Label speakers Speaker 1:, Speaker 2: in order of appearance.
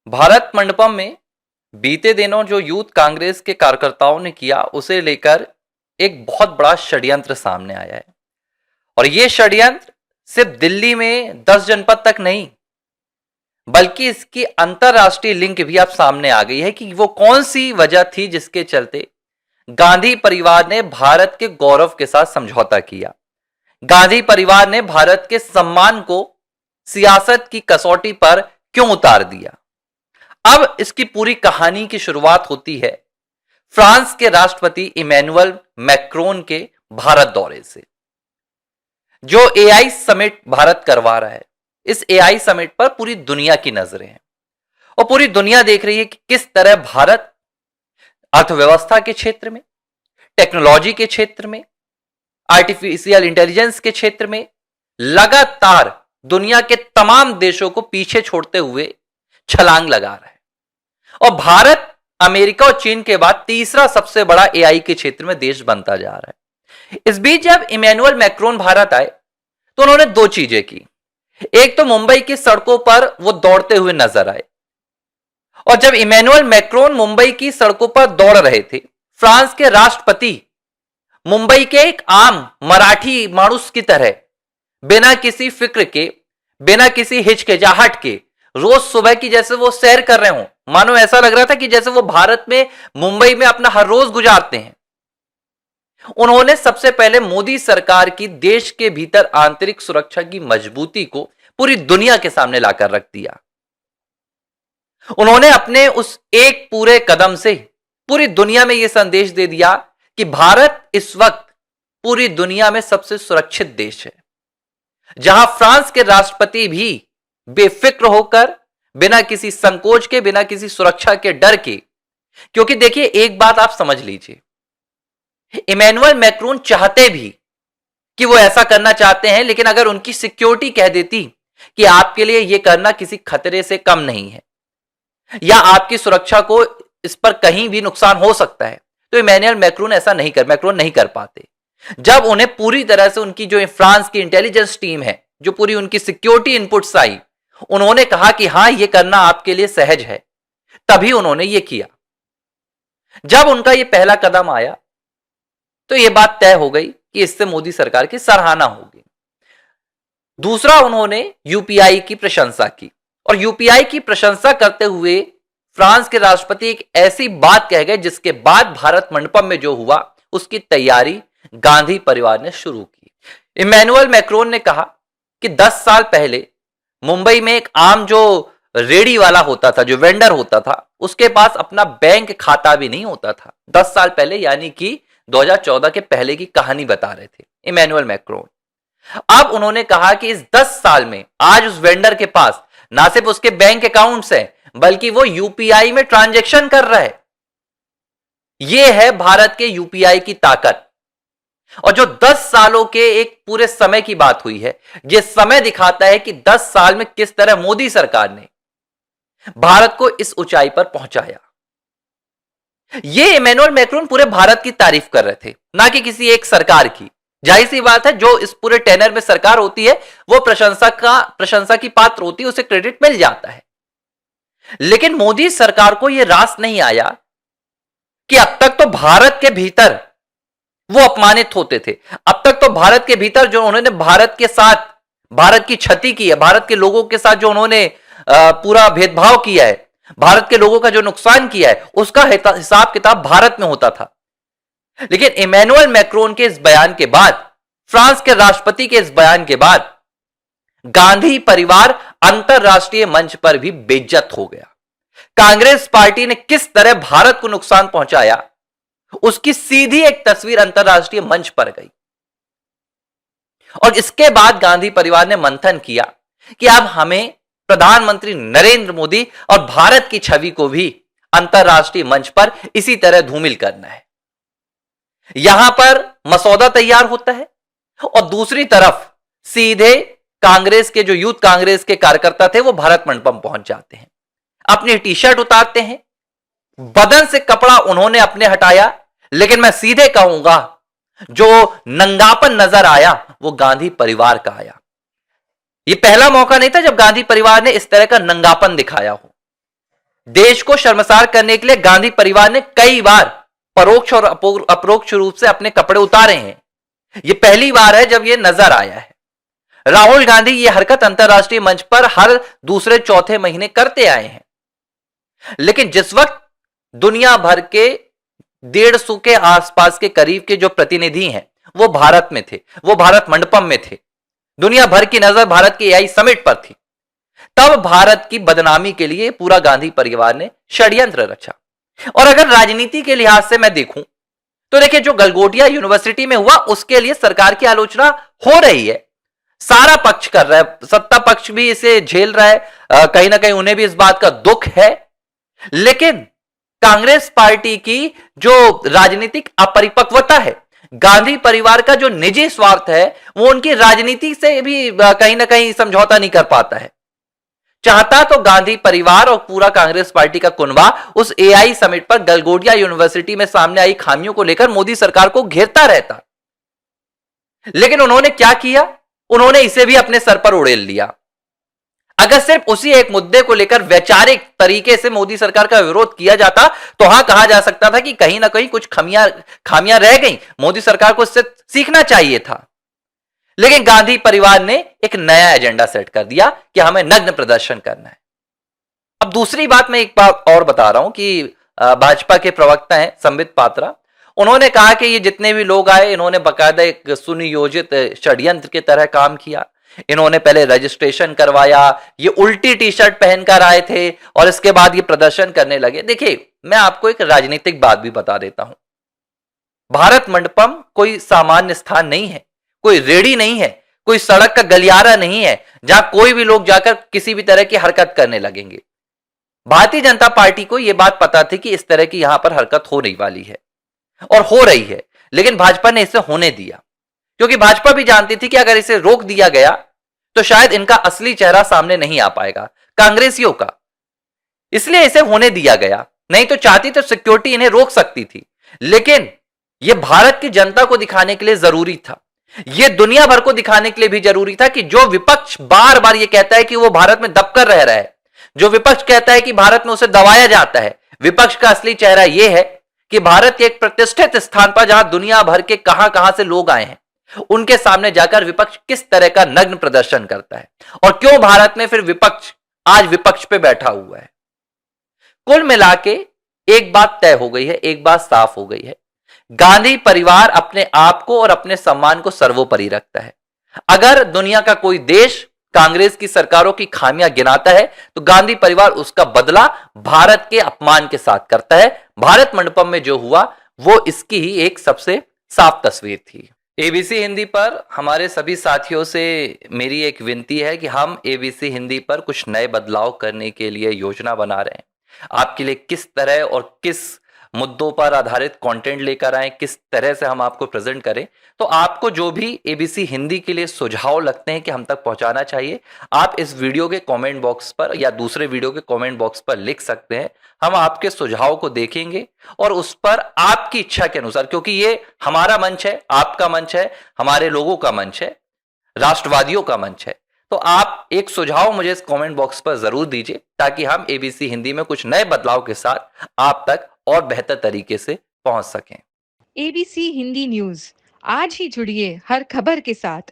Speaker 1: भारत मंडपम में बीते दिनों जो यूथ कांग्रेस के कार्यकर्ताओं ने किया उसे लेकर एक बहुत बड़ा षड्यंत्र सामने आया है। और यह षड्यंत्र सिर्फ दिल्ली में 10 जनपद तक नहीं बल्कि इसकी अंतरराष्ट्रीय लिंक भी अब सामने आ गई है कि वो कौन सी वजह थी जिसके चलते गांधी परिवार ने भारत के गौरव के साथ समझौता किया। गांधी परिवार ने भारत के सम्मान को सियासत की कसौटी पर क्यों उतार दिया। अब इसकी पूरी कहानी की शुरुआत होती है फ्रांस के राष्ट्रपति इमैनुअल मैक्रोन के भारत दौरे से, जो एआई समिट भारत करवा रहा है। इस एआई समिट पर पूरी दुनिया की नजरें हैं और पूरी दुनिया देख रही है कि किस तरह भारत अर्थव्यवस्था के क्षेत्र में, टेक्नोलॉजी के क्षेत्र में, आर्टिफिशियल इंटेलिजेंस के क्षेत्र में लगातार दुनिया के तमाम देशों को पीछे छोड़ते हुए छलांग लगा रहा है। और भारत अमेरिका और चीन के बाद तीसरा सबसे बड़ा एआई के क्षेत्र में देश बनता जा रहा है। इस बीच जब इमैनुअल मैक्रोन भारत आए तो उन्होंने दो चीजें की। एक तो मुंबई की सड़कों पर वो दौड़ते हुए नजर आए, और जब इमैनुअल मैक्रोन मुंबई की सड़कों पर दौड़ रहे थे, फ्रांस के राष्ट्रपति मुंबई के एक आम मराठी मानुस की तरह बिना किसी फिक्र के, बिना किसी हिचकिचाहट के रोज सुबह की जैसे वो सैर कर रहे हो, मानो ऐसा लग रहा था कि जैसे वो भारत में मुंबई में अपना हर रोज गुजारते हैं। उन्होंने सबसे पहले मोदी सरकार की देश के भीतर आंतरिक सुरक्षा की मजबूती को पूरी दुनिया के सामने लाकर रख दिया। उन्होंने अपने उस एक पूरे कदम से पूरी दुनिया में यह संदेश दे दिया कि भारत इस वक्त पूरी दुनिया में सबसे सुरक्षित देश है, जहां फ्रांस के राष्ट्रपति भी बेफिक्र होकर, बिना किसी संकोच के, बिना किसी सुरक्षा के डर के, क्योंकि देखिए एक बात आप समझ लीजिए, इमैनुअल मैक्रोन चाहते भी कि वो ऐसा करना चाहते हैं, लेकिन अगर उनकी सिक्योरिटी कह देती कि आपके लिए यह करना किसी खतरे से कम नहीं है या आपकी सुरक्षा को इस पर कहीं भी नुकसान हो सकता है, तो इमैनुअल मैक्रोन नहीं कर पाते। जब उन्हें पूरी तरह से उनकी जो फ्रांस की इंटेलिजेंस टीम है, जो पूरी उनकी सिक्योरिटी इनपुट्स आई, उन्होंने कहा कि हां यह करना आपके लिए सहज है, तभी उन्होंने यह किया। जब उनका यह पहला कदम आया तो यह बात तय हो गई कि इससे मोदी सरकार की सराहना होगी। दूसरा, उन्होंने यूपीआई की प्रशंसा की, और यूपीआई की प्रशंसा करते हुए फ्रांस के राष्ट्रपति एक ऐसी बात कह गए जिसके बाद भारत मंडपम में जो हुआ उसकी तैयारी गांधी परिवार ने शुरू की। इमैनुअल मैक्रोन ने कहा कि 10 साल पहले मुंबई में एक आम जो रेडी वाला होता था, जो वेंडर होता था, उसके पास अपना बैंक खाता भी नहीं होता था। 10 साल पहले, यानी कि 2014 के पहले की कहानी बता रहे थे इमैनुअल मैक्रोन। अब उन्होंने कहा कि इस 10 साल में आज उस वेंडर के पास ना सिर्फ उसके बैंक अकाउंट्स हैं, बल्कि वो यूपीआई में ट्रांजैक्शन कर रहा है। यह है भारत के यूपीआई की ताकत। और जो 10 सालों के एक पूरे समय की बात हुई है, यह समय दिखाता है कि 10 साल में किस तरह मोदी सरकार ने भारत को इस ऊंचाई पर पहुंचाया। यह इमैनुअल मैक्रोन पूरे भारत की तारीफ कर रहे थे, ना कि किसी एक सरकार की। जाहिर सी बात है, जो इस पूरे टेनर में सरकार होती है वो प्रशंसा की पात्र होती है, उसे क्रेडिट मिल जाता है। लेकिन मोदी सरकार को यह रास नहीं आया कि अब तक तो भारत के भीतर वो अपमानित होते थे। अब तक तो भारत के भीतर जो उन्होंने भारत के साथ भारत की क्षति की है, भारत के लोगों के साथ जो उन्होंने पूरा भेदभाव किया है, भारत के लोगों का जो नुकसान किया है, उसका हिसाब किताब भारत में होता था। लेकिन इमैनुअल मैक्रोन के इस बयान के बाद, फ्रांस के राष्ट्रपति के इस बयान के बाद, गांधी परिवार अंतरराष्ट्रीय मंच पर भी बेइज्जत हो गया। कांग्रेस पार्टी ने किस तरह भारत को नुकसान पहुंचाया, उसकी सीधी एक तस्वीर अंतरराष्ट्रीय मंच पर गई। और इसके बाद गांधी परिवार ने मंथन किया कि अब हमें प्रधानमंत्री नरेंद्र मोदी और भारत की छवि को भी अंतरराष्ट्रीय मंच पर इसी तरह धूमिल करना है। यहां पर मसौदा तैयार होता है और दूसरी तरफ सीधे कांग्रेस के जो यूथ कांग्रेस के कार्यकर्ता थे वो भारत मंडपम पहुंच जाते हैं, अपनी टी शर्ट उतारते हैं, बदन से कपड़ा उन्होंने अपने हटाया। लेकिन मैं सीधे कहूंगा, जो नंगापन नजर आया वो गांधी परिवार का आया। यह पहला मौका नहीं था जब गांधी परिवार ने इस तरह का नंगापन दिखाया हो। देश को शर्मसार करने के लिए गांधी परिवार ने कई बार परोक्ष और अपरोक्ष रूप से अपने कपड़े उतारे हैं। यह पहली बार है जब यह नजर आया है। राहुल गांधी यह हरकत अंतरराष्ट्रीय मंच पर हर दूसरे चौथे महीने करते आए हैं, लेकिन जिस वक्त दुनिया भर के 150 के आसपास के करीब के जो प्रतिनिधि हैं वो भारत में थे, वो भारत मंडपम में थे, दुनिया भर की नजर भारत के एआई समिट पर थी, तब भारत की बदनामी के लिए पूरा गांधी परिवार ने षड्यंत्र रचा। और अगर राजनीति के लिहाज से मैं देखूं तो देखिए, जो गलगोटिया यूनिवर्सिटी में हुआ उसके लिए सरकार की आलोचना हो रही है, सारा पक्ष कर रहा है, सत्ता पक्ष भी इसे झेल रहा है, कहीं ना कहीं उन्हें भी इस बात का दुख है। लेकिन कांग्रेस पार्टी की जो राजनीतिक अपरिपक्वता है, गांधी परिवार का जो निजी स्वार्थ है, वो उनकी राजनीति से भी कहीं ना कहीं समझौता नहीं कर पाता है। चाहता तो गांधी परिवार और पूरा कांग्रेस पार्टी का कुनबा उस एआई समिट पर गलगोटिया यूनिवर्सिटी में सामने आई खामियों को लेकर मोदी सरकार को घेरता रहता, लेकिन उन्होंने क्या किया, उन्होंने इसे भी अपने सर पर उड़ेल लिया। अगर सिर्फ उसी एक मुद्दे को लेकर वैचारिक तरीके से मोदी सरकार का विरोध किया जाता तो हां, कहा जा सकता था कि कहीं ना कहीं कुछ खामियां रह गई, मोदी सरकार को इससे सीखना चाहिए था। लेकिन गांधी परिवार ने एक नया एजेंडा सेट कर दिया कि हमें नग्न प्रदर्शन करना है। अब दूसरी बात, मैं एक बात और बता रहा हूं कि भाजपा के प्रवक्ता हैं संबित पात्रा, उन्होंने कहा कि ये जितने भी लोग आए इन्होंने बकायदा एक सुनियोजित षड्यंत्र की तरह काम किया। इन्होंने पहले रजिस्ट्रेशन करवाया, ये उल्टी टी शर्ट पहनकर आए थे और इसके बाद ये प्रदर्शन करने लगे। देखिए, मैं आपको एक राजनीतिक बात भी बता देता हूं, भारत मंडपम कोई सामान्य स्थान नहीं है, कोई रेडी नहीं है, कोई सड़क का गलियारा नहीं है जहां कोई भी लोग जाकर किसी भी तरह की हरकत करने लगेंगे। भारतीय जनता पार्टी को यह बात पता थी कि इस तरह की यहां पर हरकत होने वाली है और हो रही है, लेकिन भाजपा ने इसे होने दिया, क्योंकि भाजपा भी जानती थी कि अगर इसे रोक दिया गया तो शायद इनका असली चेहरा सामने नहीं आ पाएगा, कांग्रेसियों का। इसलिए इसे होने दिया गया, नहीं तो चाहती तो सिक्योरिटी इन्हें रोक सकती थी, लेकिन यह भारत की जनता को दिखाने के लिए जरूरी था, यह दुनिया भर को दिखाने के लिए भी जरूरी था कि जो विपक्ष बार बार यह कहता है कि वो भारत में दबकर रह रहा है, जो विपक्ष कहता है कि भारत में उसे दबाया जाता है, विपक्ष का असली चेहरा यह है कि भारत के एक प्रतिष्ठित स्थान पर जहां दुनिया भर के कहां से लोग आए हैं, उनके सामने जाकर विपक्ष किस तरह का नग्न प्रदर्शन करता है और क्यों भारत में फिर विपक्ष आज विपक्ष पे बैठा हुआ है। कुल मिलाके एक बात तय हो गई है, एक बात साफ हो गई है, गांधी परिवार अपने आप को और अपने सम्मान को सर्वोपरि रखता है। अगर दुनिया का कोई देश कांग्रेस की सरकारों की खामियां गिनाता है तो गांधी परिवार उसका बदला भारत के अपमान के साथ करता है। भारत मंडपम में जो हुआ वो इसकी ही एक सबसे साफ तस्वीर थी। एबीसी हिंदी पर हमारे सभी साथियों से मेरी एक विनती है कि हम एबीसी हिंदी पर कुछ नए बदलाव करने के लिए योजना बना रहे हैं। आपके लिए किस तरह और किस मुद्दों पर आधारित कंटेंट लेकर आए, किस तरह से हम आपको प्रेजेंट करें, तो आपको जो भी एबीसी हिंदी के लिए सुझाव लगते हैं कि हम तक पहुंचाना चाहिए, आप इस वीडियो के कमेंट बॉक्स पर या दूसरे वीडियो के कमेंट बॉक्स पर लिख सकते हैं। हम आपके सुझाव को देखेंगे और उस पर आपकी इच्छा के अनुसार, क्योंकि ये हमारा मंच है, आपका मंच है, हमारे लोगों का मंच है, राष्ट्रवादियों का मंच है, तो आप एक सुझाव मुझे इस कमेंट बॉक्स पर जरूर दीजिए ताकि हम एबीसी हिंदी में कुछ नए बदलाव के साथ आप तक और बेहतर तरीके से पहुंच सकें।
Speaker 2: एबीसी हिंदी न्यूज, आज ही जुड़िए हर खबर के साथ।